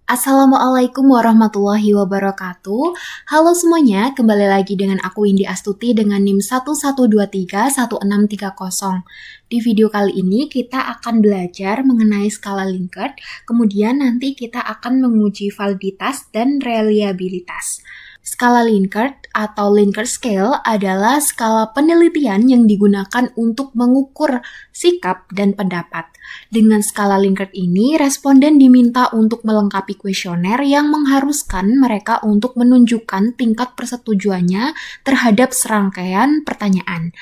Assalamualaikum warahmatullahi wabarakatuh. Halo semuanya, kembali lagi dengan aku Windy Astuti dengan NIM 11231630. Di video kali ini kita akan belajar mengenai skala Likert, kemudian nanti kita akan menguji validitas dan reliabilitas. Skala Likert atau Likert Scale adalah skala penelitian yang digunakan untuk mengukur sikap dan pendapat. Dengan skala Likert ini, responden diminta untuk melengkapi kuesioner yang mengharuskan mereka untuk menunjukkan tingkat persetujuannya terhadap serangkaian pertanyaan.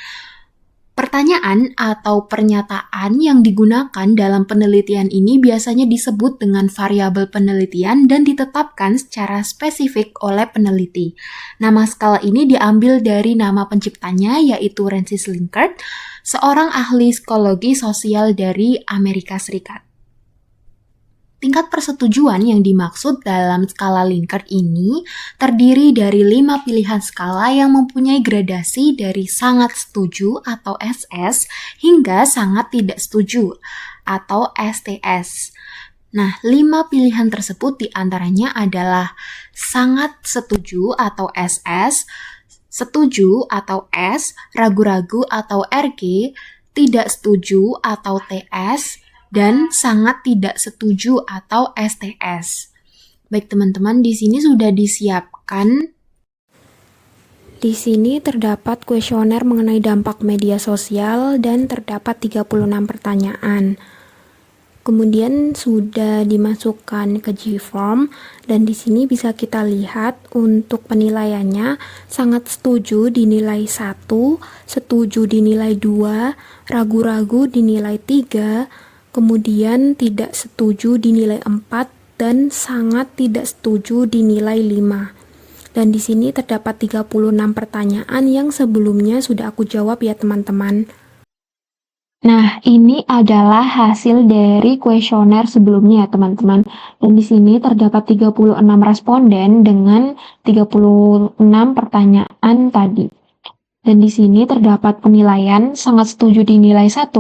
Pertanyaan atau pernyataan yang digunakan dalam penelitian ini biasanya disebut dengan variabel penelitian dan ditetapkan secara spesifik oleh peneliti. Nama skala ini diambil dari nama penciptanya, yaitu Francis Likert, seorang ahli psikologi sosial dari Amerika Serikat. Tingkat persetujuan yang dimaksud dalam skala Likert ini terdiri dari 5 pilihan skala yang mempunyai gradasi dari sangat setuju atau SS hingga sangat tidak setuju atau STS. Nah, 5 pilihan tersebut diantaranya adalah sangat setuju atau SS, setuju atau S, ragu-ragu atau RG, tidak setuju atau TS, dan sangat tidak setuju atau STS. Baik teman-teman, di sini sudah disiapkan. Di sini terdapat kuesioner mengenai dampak media sosial dan terdapat 36 pertanyaan. Kemudian sudah dimasukkan ke Gform dan di sini bisa kita lihat untuk penilaiannya sangat setuju dinilai 1, setuju dinilai 2, ragu-ragu dinilai 3, kemudian tidak setuju dinilai 4 dan sangat tidak setuju dinilai 5. Dan di sini terdapat 36 pertanyaan yang sebelumnya sudah aku jawab ya teman-teman. Nah, ini adalah hasil dari kuesioner sebelumnya ya teman-teman. Dan di sini terdapat 36 responden dengan 36 pertanyaan tadi. Dan di sini terdapat penilaian sangat setuju dinilai 1,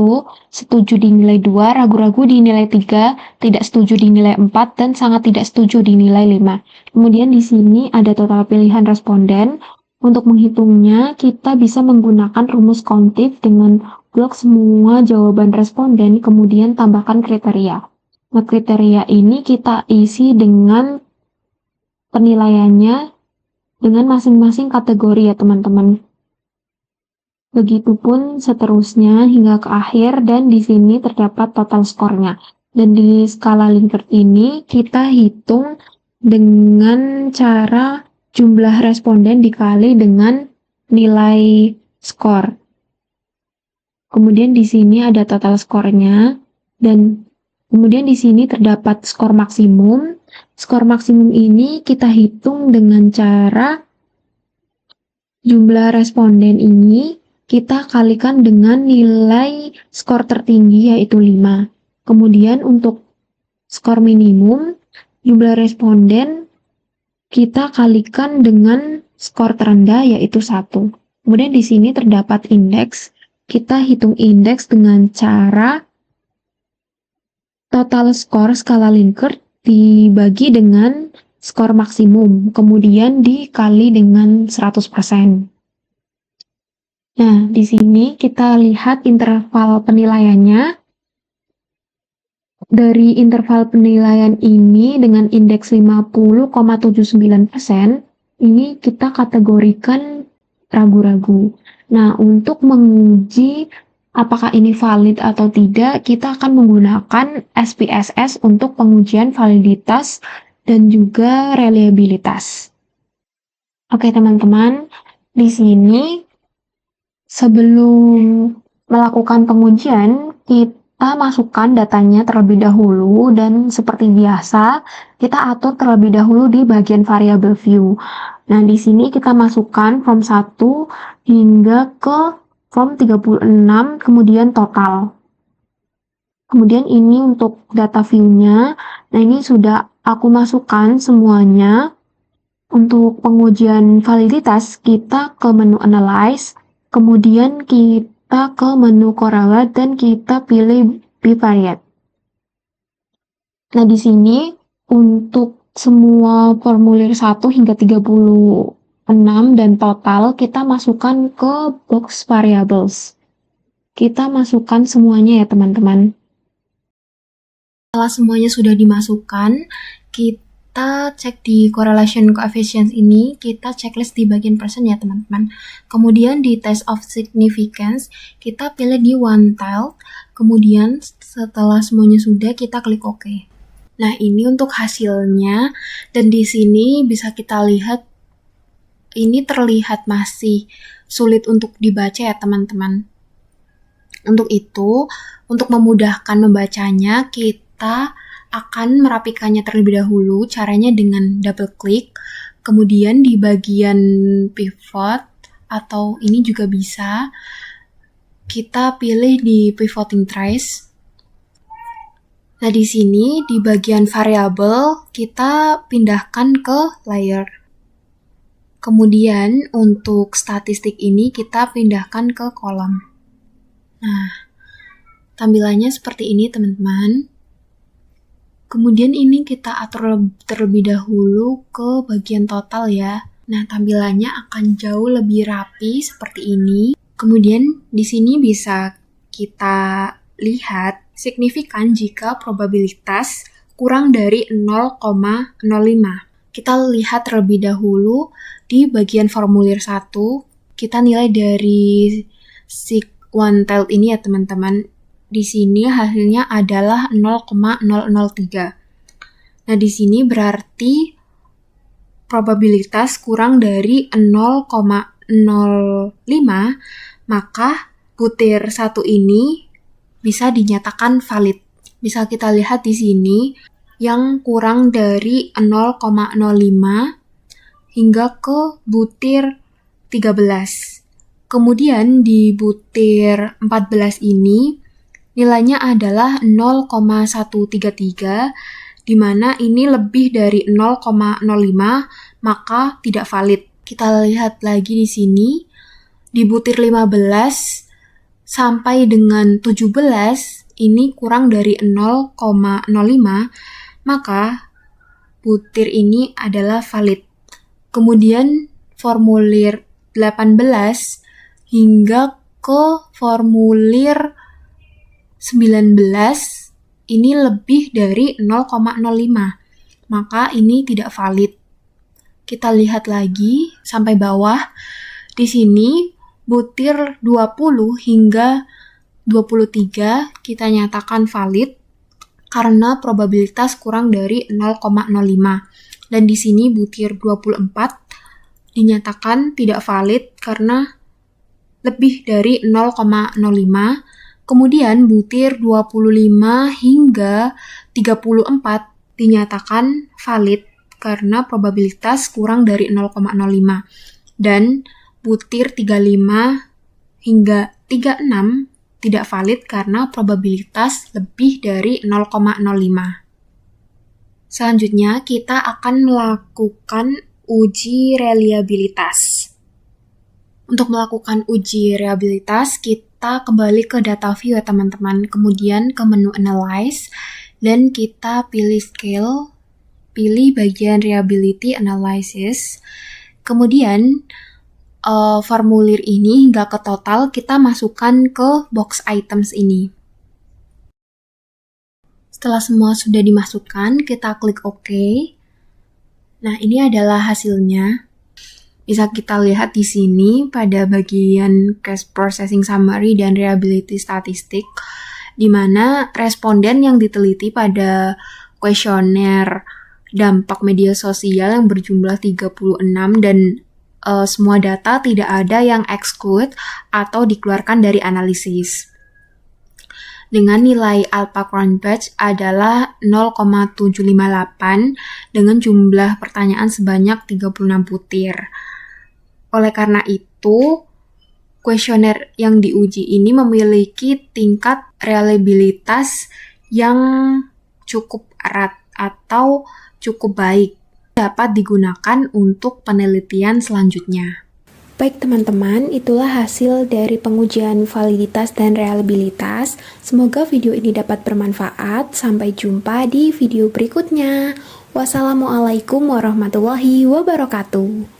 setuju dinilai 2, ragu-ragu dinilai 3, tidak setuju dinilai 4, dan sangat tidak setuju dinilai 5. Kemudian di sini ada total pilihan responden. Untuk menghitungnya, kita bisa menggunakan rumus kontif dengan blok semua jawaban responden, kemudian tambahkan kriteria. Nah, kriteria ini kita isi dengan penilaiannya dengan masing-masing kategori ya teman-teman. Begitupun seterusnya hingga ke akhir, dan di sini terdapat total skornya. Dan di skala Likert ini kita hitung dengan cara jumlah responden dikali dengan nilai skor. Kemudian di sini ada total skornya, dan kemudian di sini terdapat skor maksimum. Skor maksimum ini kita hitung dengan cara jumlah responden ini kita kalikan dengan nilai skor tertinggi yaitu 5. Kemudian untuk skor minimum, jumlah responden kita kalikan dengan skor terendah yaitu 1. Kemudian di sini terdapat indeks. Kita hitung indeks dengan cara total skor skala Likert dibagi dengan skor maksimum, kemudian dikali dengan 100%. Nah, di sini kita lihat interval penilaiannya. Dari interval penilaian ini dengan indeks 50,79%, ini kita kategorikan ragu-ragu. Nah, untuk menguji apakah ini valid atau tidak, kita akan menggunakan SPSS untuk pengujian validitas dan juga reliabilitas. Oke, teman-teman, di sini sebelum melakukan pengujian, kita masukkan datanya terlebih dahulu, dan seperti biasa, kita atur terlebih dahulu di bagian variable view. Nah, di sini kita masukkan form 1 hingga ke form 36, kemudian total. Kemudian ini untuk data view-nya. Nah, ini sudah aku masukkan semuanya. Untuk pengujian validitas, kita ke menu Analyze, kemudian kita ke menu Correlate dan kita pilih Bivariate. Nah, di sini Untuk semua formulir 1 hingga 36 dan total kita masukkan ke box variables. Kita masukkan semuanya ya teman-teman. Setelah semuanya sudah dimasukkan, kita cek di correlation coefficient ini, kita checklist di bagian percent ya teman-teman. Kemudian di test of significance, kita pilih di one tilde, kemudian setelah semuanya sudah, kita klik OK. Nah, ini untuk hasilnya, dan di sini bisa kita lihat, ini terlihat masih sulit untuk dibaca ya teman-teman. Untuk itu, untuk memudahkan membacanya, kita akan merapikannya terlebih dahulu. Caranya dengan double klik, kemudian di bagian pivot, atau ini juga bisa, kita pilih di pivoting trace. Nah, di sini di bagian variabel kita pindahkan ke layer. Kemudian untuk statistik ini kita pindahkan ke kolom. Nah, tampilannya seperti ini teman-teman. Kemudian ini kita atur terlebih dahulu ke bagian total ya. Nah, tampilannya akan jauh lebih rapi seperti ini. Kemudian di sini bisa kita lihat signifikan jika probabilitas kurang dari 0,05. Kita lihat terlebih dahulu di bagian formulir 1, kita nilai dari sig one tilde ini ya teman-teman. Di sini hasilnya adalah 0,003. Nah, di sini berarti probabilitas kurang dari 0,05, maka butir 1 ini bisa dinyatakan valid. Bisa kita lihat di sini yang kurang dari 0,05 hingga ke butir 13. Kemudian di butir 14 ini nilainya adalah 0,133, di mana ini lebih dari 0,05, maka tidak valid. Kita lihat lagi di sini, di butir 15 sampai dengan 17, ini kurang dari 0,05, maka butir ini adalah valid. Kemudian formulir 18 hingga ke formulir 19, ini lebih dari 0,05, maka ini tidak valid. Kita lihat lagi sampai bawah, di sini butir 20 hingga 23 kita nyatakan valid karena probabilitas kurang dari 0,05. Dan di sini butir 24 dinyatakan tidak valid karena lebih dari 0,05. Kemudian butir 25 hingga 34 dinyatakan valid karena probabilitas kurang dari 0,05. Dan butir 35 hingga 36 tidak valid karena probabilitas lebih dari 0,05. Selanjutnya, kita akan melakukan uji reliabilitas. Untuk melakukan uji reliabilitas, kita kembali ke data view ya teman-teman, kemudian ke menu analyze, dan kita pilih scale, pilih bagian reliability analysis, kemudian formulir ini hingga ke total kita masukkan ke box items ini. Setelah semua sudah dimasukkan, kita klik OK. Nah, ini adalah hasilnya. Bisa kita lihat di sini pada bagian case processing summary dan reliability statistik, di mana responden yang diteliti pada kuesioner dampak media sosial yang berjumlah 36 dan semua data tidak ada yang exclude atau dikeluarkan dari analisis. Dengan nilai alpha Cronbach adalah 0,758 dengan jumlah pertanyaan sebanyak 36 butir. Oleh karena itu, kuesioner yang diuji ini memiliki tingkat reliabilitas yang cukup erat atau cukup baik, dapat digunakan untuk penelitian selanjutnya. Baik teman-teman, itulah hasil dari pengujian validitas dan reliabilitas. Semoga video ini dapat bermanfaat. Sampai jumpa di video berikutnya. Wassalamualaikum warahmatullahi wabarakatuh.